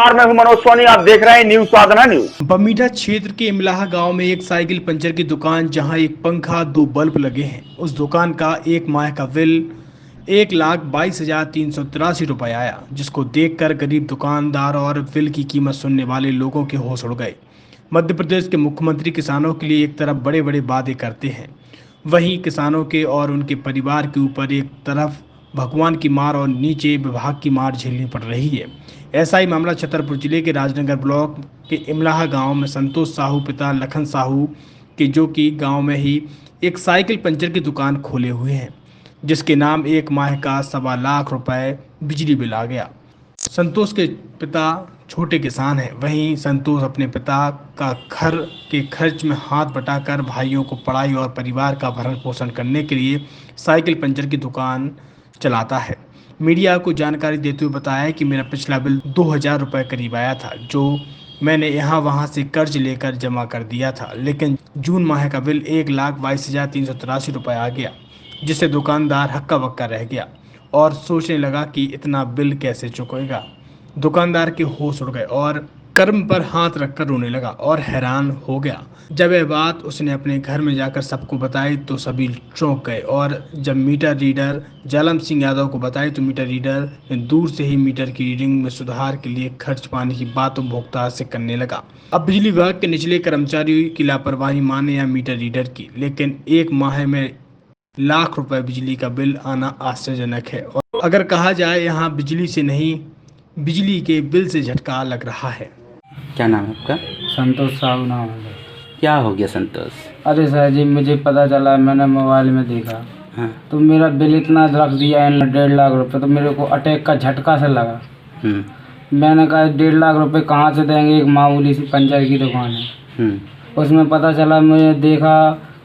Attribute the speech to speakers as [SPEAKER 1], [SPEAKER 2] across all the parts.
[SPEAKER 1] नमस्कार, मैं हूं मनोज सोनी। आप देख रहे हैं न्यूज साधना न्यूज।
[SPEAKER 2] बमीठा क्षेत्र के इमलाहा गांव में एक साइकिल पंचर की दुकान, जहां एक पंखा, 2 बल्ब लगे हैं। उस दुकान का एक माह का बिल 1,22,383 रुपये आया, जिसको देखकर गरीब दुकानदार और बिल की कीमत सुनने वाले लोगों के होश उड़ गए। मध्य प्रदेश के मुख्यमंत्री किसानों के लिए एक तरफ बड़े बड़े वादे करते हैं, वहीं किसानों के और उनके परिवार के ऊपर एक तरफ भगवान की मार और नीचे विभाग की मार झेलनी पड़ रही है। ऐसा ही मामला छतरपुर जिले के राजनगर ब्लॉक के इमलाहा गांव में संतोष साहू पिता लखन साहू के, जो कि गांव में ही एक साइकिल पंचर की दुकान खोले हुए हैं, जिसके नाम एक माह का 1.25 लाख रुपए बिजली बिल आ गया। संतोष के पिता छोटे किसान हैं। वहीं संतोष अपने पिता का घर के खर्च में हाथ बटाकर भाइयों को पढ़ाई और परिवार का भरण पोषण करने के लिए साइकिल पंचर की दुकान चलाता है। मीडिया को जानकारी देते हुए बताया कि मेरा पिछला बिल 2,000 रुपये करीब आया था, जो मैंने यहाँ वहाँ से कर्ज लेकर जमा कर दिया था, लेकिन जून माह का बिल 1,22,383 रुपये आ गया, जिससे दुकानदार हक्का बक्का रह गया और सोचने लगा कि इतना बिल कैसे चुकेगा। दुकानदार के होश उड़ गए और कर्म पर हाथ रखकर रोने लगा और हैरान हो गया। जब यह बात उसने अपने घर में जाकर सबको बताई तो सभी चौंक गए, और जब मीटर रीडर जालम सिंह यादव को बताई तो मीटर रीडर ने दूर से ही मीटर की रीडिंग में सुधार के लिए खर्च पाने की बात उपभोक्ता से करने लगा। अब बिजली विभाग के निचले कर्मचारियों की लापरवाही माने या मीटर रीडर की, लेकिन एक माह में लाख रुपए बिजली का बिल आना आश्चर्यजनक है। और अगर कहा जाए यहाँ बिजली से नहीं, बिजली के बिल से झटका लग रहा है।
[SPEAKER 3] क्या नाम है आपका?
[SPEAKER 4] संतोष साहू नाम है।
[SPEAKER 3] क्या हो गया संतोष?
[SPEAKER 4] अरे सर जी, मुझे पता चला, मैंने मोबाइल में देखा।
[SPEAKER 3] हाँ।
[SPEAKER 4] तो मेरा बिल इतना रख दिया है 1.5 लाख रुपए, तो मेरे को अटैक का झटका से लगा। मैंने कहा 1.5 लाख रुपए कहाँ से देंगे, एक मामूली सी पंचर की दुकान है। उसमें पता चला, मुझे देखा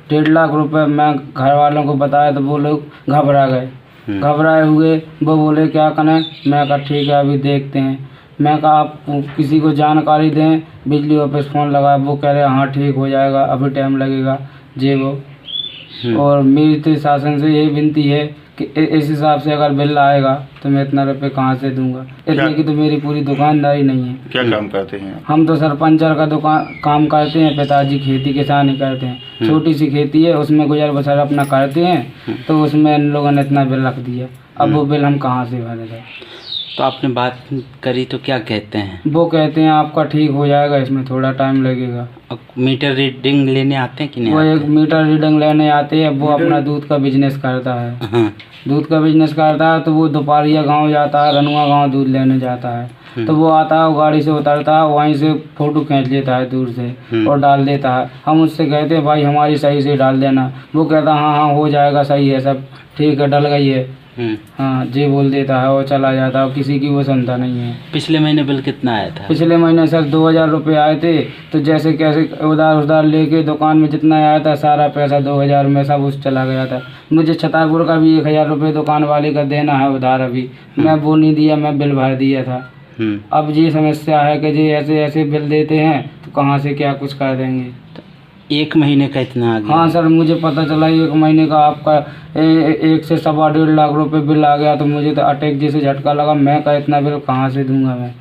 [SPEAKER 4] 1.5 लाख रुपए। मैं घर वालों को बताया तो वो लोग घबरा गए। घबराए हुए वो बोले क्या करें। मैं कहा ठीक है, अभी देखते हैं। मैं कहा आप किसी को जानकारी दें, बिजली ऑफिस फ़ोन लगाया। वो कह रहे हाँ ठीक हो जाएगा, अभी टाइम लगेगा जे वो। और मेरी तो शासन से यही विनती है कि इस हिसाब से अगर बिल आएगा तो मैं इतना रुपये कहाँ से दूंगा। इतने की तो मेरी पूरी दुकानदारी नहीं है।
[SPEAKER 1] क्या काम करते हैं?
[SPEAKER 4] हम तो सर पंचर का दुकान काम करते हैं। पिताजी खेती किसानी करते हैं। छोटी सी खेती है, उसमें गुजर बसर अपना करते हैं। तो उसमें इन लोगों ने इतना बिल रख दिया। अब वो बिल हम कहाँ से भरेंगे।
[SPEAKER 3] तो आपने बात करी तो क्या कहते हैं?
[SPEAKER 4] वो कहते हैं आपका ठीक हो जाएगा, इसमें थोड़ा टाइम लगेगा।
[SPEAKER 3] अब मीटर रीडिंग लेने आते हैं कि नहीं?
[SPEAKER 4] वो एक मीटर रीडिंग लेने आते हैं। वो अपना दूध का बिजनेस करता है। दूध का बिजनेस करता है तो वो दोपहरिया गांव जाता है, रनुआ गांव दूध लेने जाता है। तो वो आता है, वो गाड़ी से उतरता है, वहीं से फ़ोटो खींच लेता है दूर से और डाल देता है। हम उससे कहते हैं भाई हमारी सही से डाल देना। वो कहता है हाँ हाँ हो जाएगा, सही है, सब ठीक है, डल गई है, हाँ जी बोल देता है और चला जाता है। किसी की वो सुनता नहीं है।
[SPEAKER 3] पिछले महीने बिल कितना आया था?
[SPEAKER 4] पिछले महीने सर 2,000 रुपये आए थे। तो जैसे कैसे उधार लेके दुकान में जितना आया था सारा पैसा 2,000 में सब उस चला गया था। मुझे छतरपुर का भी 1,000 रुपये दुकान वाले का देना है उधार। अभी मैं वो नहीं दिया, मैं बिल भर दिया था। अब ये समस्या है कि जी ऐसे ऐसे बिल देते हैं तो कहाँ से क्या कुछ कर देंगे।
[SPEAKER 3] एक महीने का इतना आ गया?
[SPEAKER 4] हाँ सर, मुझे पता चला 1 महीने का आपका 1 से 1.25 लाख रुपए बिल आ गया। तो मुझे तो अटैक जैसे झटका लगा। मैं का इतना बिल कहाँ से दूंगा मैं।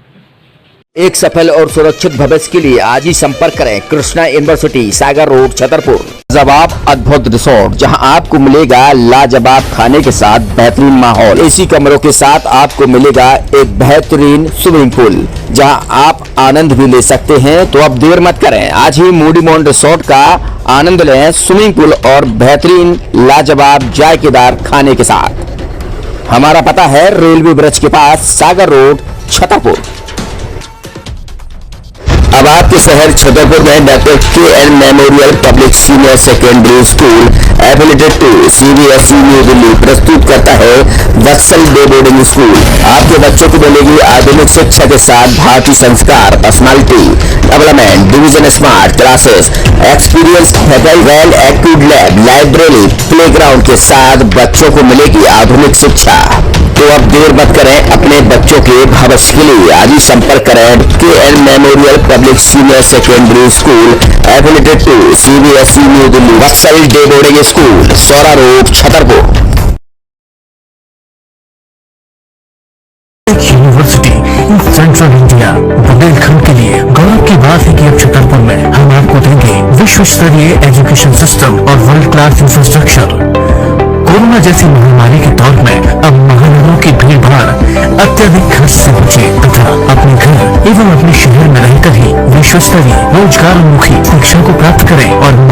[SPEAKER 5] एक सफल और सुरक्षित भविष्य के लिए आज ही संपर्क करें कृष्णा यूनिवर्सिटी, सागर रोड, छतरपुर। लाजवाब अद्भुत रिसोर्ट, जहां आपको मिलेगा लाजवाब खाने के साथ बेहतरीन माहौल। एसी कमरों के साथ आपको मिलेगा एक बेहतरीन स्विमिंग पूल, जहां आप आनंद भी ले सकते हैं। तो अब देर मत करें, आज ही मूडीमोन रिसोर्ट का आनंद लें, स्विमिंग पूल और बेहतरीन लाजवाब जायकेदार खाने के साथ। हमारा पता है रेलवे ब्रिज के पास, सागर रोड, छतरपुर। अब आपके शहर छतरपुर में doctor K N. Memorial public senior secondary school affiliated to CBSE New Delhi प्रस्तुत करता है वत्सल डे बोर्डिंग स्कूल। आपके बच्चों को मिलेगी आधुनिक शिक्षा के साथ भारतीय संस्कार, personality development, division smart classes, experience faculty, well equipped lab, library, playground के साथ बच्चों को मिलेगी आधुनिक शिक्षा। तो अब देर मत करें, अपने बच्चों के भविष्य के लिए आज ही संपर्क करें K N. Memorial public senior secondary school affiliated to CBSE New Delhi, Vatsal day boarding school, Saura road, Chhatarpur.
[SPEAKER 6] University central India Bundelkhand के लिए गौरव की बात है कि अब छतरपुर में हम आपको देंगे विश्व स्तरीय एजुकेशन सिस्टम और वर्ल्ड क्लास इंफ्रास्ट्रक्चर। कोरोना जैसी महामारी के दौर में अब महानगरों की भीड़ भाड़ अत्यधिक खर्च से बचे तथा अपने घर एवं अपने शहर में रहकर ही विश्व स्तरीय रोजगार उन्मुखी शिक्षा को प्राप्त करें और